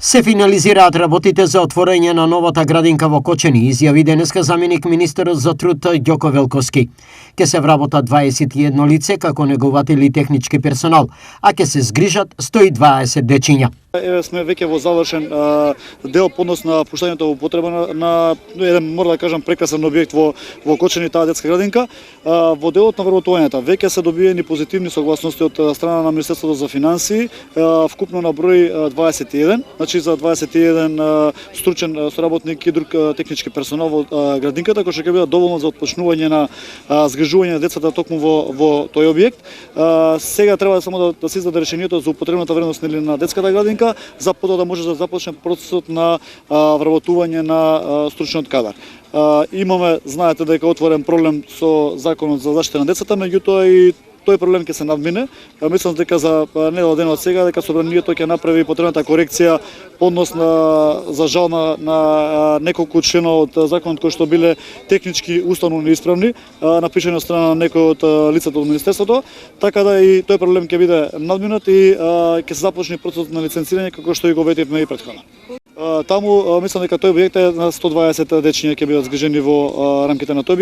Се финализираат работите за отворање на новата градинка во Кочени, изјави денеска заменик министерот за труд Ѓоко Велковски. Ке се вработат 21 лице како негователи и технички персонал, а ке се згрижат 120 дечиња. Еве сме веќе во завршен дел по однос на пуштањето во употреба на еден, мора да кажам, прекрасен објект во Кочени, таа детска градинка. Во делот на вработувањето веќе се добиени позитивни согласности од страна на Министерството за финансии, вкупно на број 21, значи за 21 стручен соработник и друг технички персонал во градинката, кој ќе биде доволно за отпочнување на згрижување на децата токму во тој објект. Сега треба само да се издаде решението за употребната вредност на детската градинка, за потоа да може да започне процесот на вработување на стручниот кадар. Имаме, знаете дека отворен проблем со Законот за заштита на децата, меѓутоа и тој проблем ќе се надмине. Мислам дека за недела ден од сега дека собранието ќе направи потребната корекција по однос за жал на неколку члена од законот кои што биле технички уставно неисправни, напишани од страна на некој од лицата од министерството, така да и тој проблем ќе биде надминат и ќе се започне процесот на лиценцирање како што и го ветивме и претходно. Таму мислам дека тој објект е на 120 дечиња ќе бидат згрижени во рамките на тој објект.